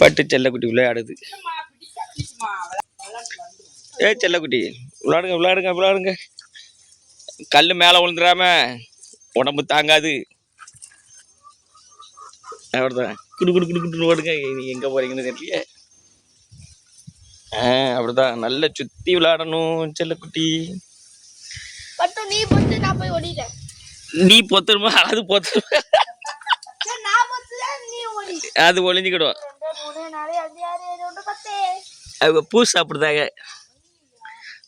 பட்டு செல்லக்குட்டி விளையாடுது. செல்லக்குட்டி விளையாடுங்க விளையாடுங்க விளையாடுங்க. கல் மேலே விழுந்துடாம உடம்பு தாங்காது. அப்படிதான் குடு குடு குடு குடுன்னு ஓடுங்க. நீ எங்கே போறீங்கன்னு தெரியல. அப்படிதான் நல்லா சுற்றி விளையாடணும் செல்லக்குட்டி. நீ பொத்துருமா? அது பொத்துருமா? அது ஒளிஞ்சுக்கிடும். பூ சாப்பிடுதாங்க.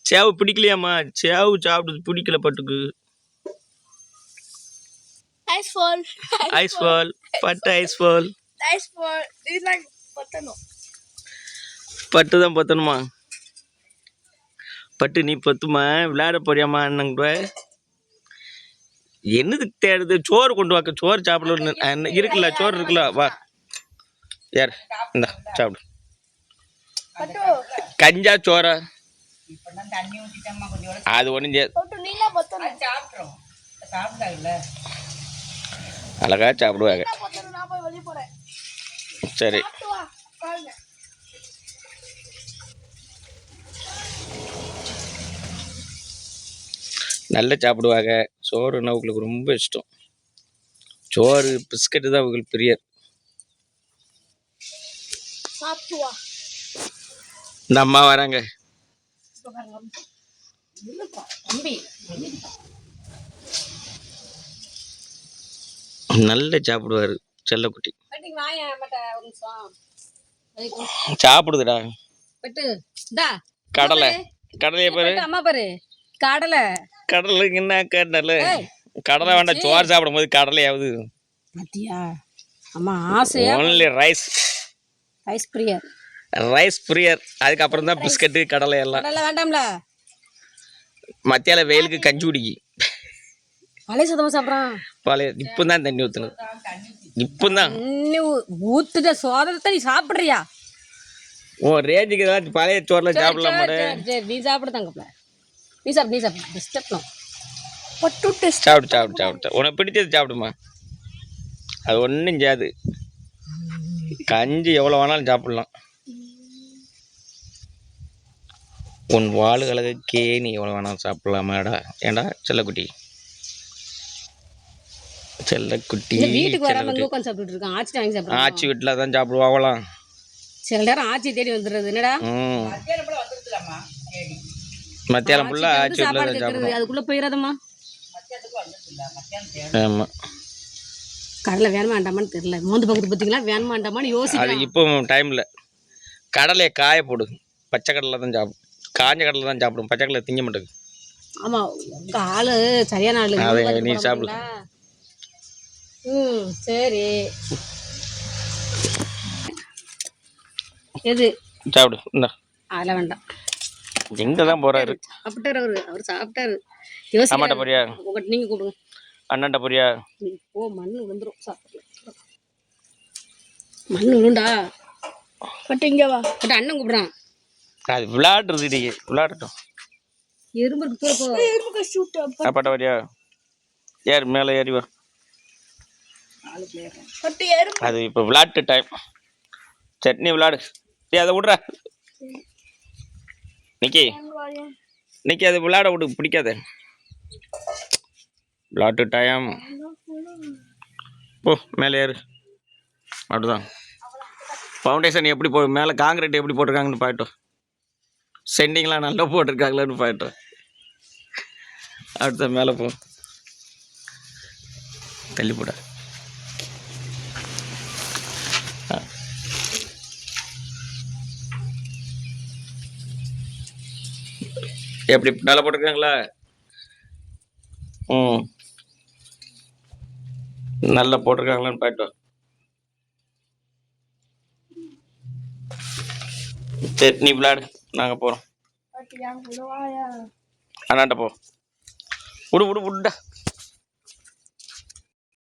சேவு பிடிக்கலையாம்மா? சேவு சாப்பிடுது பிடிக்கல பட்டுக்கு. ஐஸ் ஃபால் பட்டு ஐஸ் ஃபால். பட்டு தான் பத்தணுமா? பட்டு நீ பத்துமா? விளையாட போறியாம்மா அண்ணன்? என்னதுக்கு தேடுது? சோறு கொண்டு வாக்க. சோறு சாப்பிடல இருக்குல்ல, சோறு இருக்குல்ல, வா யார் இந்த சாப்பிடு. கஞ்சா சோறா? அது ஒன்றும் அழகா சாப்பிடுவாங்க. சரி நல்லா சாப்பிடுவாங்க. சோறுன்னா அவங்களுக்கு ரொம்ப இஷ்டம். சோறு பிஸ்கட்டு தான் அவங்களுக்கு பிரியர். இந்த அம்மா வராங்க. நல்லா சாப்பிடுவாரு செல்லக்குட்டி. சாப்பிடுதுடா. கடலை கடலையை பாரு. அம்மா பாரு கடலை. கடலுக்கு என்ன கடலை? கடலை வேண்டாம். சோறு சாப்பிடும் போது கடலையாவது. Only rice. ரைஸ் பிரியர். ரைஸ் பிரியர். அதுக்கப்புறம் தான் பிஸ்கட்டு கடலை எல்லாம். வேண்டாம்ல. மத்தியால வெயிலுக்கு கஞ்சி குடிக்கி. பழைய சுத்தமாக சாப்பிட்றான். பழைய இப்போ தான் தண்ணி ஊற்றணும். இப்போ தான் ஊற்றுட்ட சோதனை நீ சாப்பிட்றியா? ஓ ரேஞ்சுக்கு ஏதாச்சும் பழைய சோறில் சாப்பிடலாம். சரி நீ சாப்பிடுதாங்கப்பல. நீ சாப்பிடு. நீ சாப்பிடு. டிஸ்டர்ப்லாம் சாப்பிடு சாப்பிடு சாப்பிடு. உனக்கு பிடிச்சது சாப்பிடுமா. அது ஒன்றும் செய்யாது. கஞ்சி எவ்வளோ வேணாலும் சாப்பிட்லாம். உன் வாளுகளுக்கே நீ எவ்வளோ வேணாலும் சாப்பிட்லாமாடா. ஏண்டா செல்லக்குட்டி? செல்லக்குட்டி வீட்டுக்கு வராமல் உட்காந்து சாப்பிட்டு இருக்கான். ஆச்சி வாங்கி சாப்பிடுறான். ஆச்சி வீட்டில் தான் சாப்பிடுவாங்களாம். சில நேரம் ஆச்சி தேடி வந்துடுறது. என்னடா மத்தியானம் ஃபுல்லாக ஆச்சி வீட்டில் தான் சாப்பிடுறது. அதுக்குள்ளே போயிடாதம்மா. ஆமாம். கடலை வேணுமா வேண்டாமான்னு தெரியல. மோந்து பக்கத்து பார்த்தீங்களா? வேணுமா வேண்டாமான்னு யோசிக்க. அது இப்போ டைமில் கடலையை காய போடு. பச்சை கடலை தான் சாப்பிடும். காஞ்ச கடலை தான் சாப்பிடும். பச்சை கடலை திங்க மாட்டேங்குது. ஆமாம் ஆள் சரியான ஆள். அதை நீ சாப்பிடு. சரி எது சாப்பிடு. இந்த அதெல்லாம் வேண்டாம். எங்கே தான் போகிறாரு? சாப்பிட்டாரு அவரு. அவர் சாப்பிட்டாரு. அம்மாட்ட போறியா? உங்கள்கிட்ட நீங்கள் கூப்பிடுங்க. அண்ணன்ட்ட போறியா? ஓ மண் விழுந்துடும். சாப்பிடல. மண் விழுண்டா. பட்டு இங்கே வா. பட்டு அண்ணன் கூப்பிட்றான். அது விளையாடுறது. இடிக்கு விளையாடட்டும். எறும்புக்கு தூரப்போ பட்ட வரியா? ஏறு மேலே ஏறி வா. அது இப்போ விளையாட்டு டைம். சட்னி விளையாடு. அதை விட்ற நிக்கி. நிக்கி அது விளையாட விடு. பிடிக்காத. விளையாட்டு டைம். போ மேலே ஏறு. அப்படிதான். ஃபவுண்டேஷன் எப்படி மேலே காங்கிரீட் எப்படி போட்டிருக்காங்கன்னு பாயிட்டோம். சென்டிங்லாம் நல்லா போட்டிருக்காங்களான்னு பாயிட்டோம். அடுத்த மேலே போ. தள்ளி போட. எப்படி நல்லா போட்டிருக்காங்களா? நல்லா போட்டிருக்காங்களான்னு பாயிட்டோம். சரி நீ விளையாடு. நாங்கள் போகிறோம். அண்ணாண்ட போ. விடு விடு விடுடா.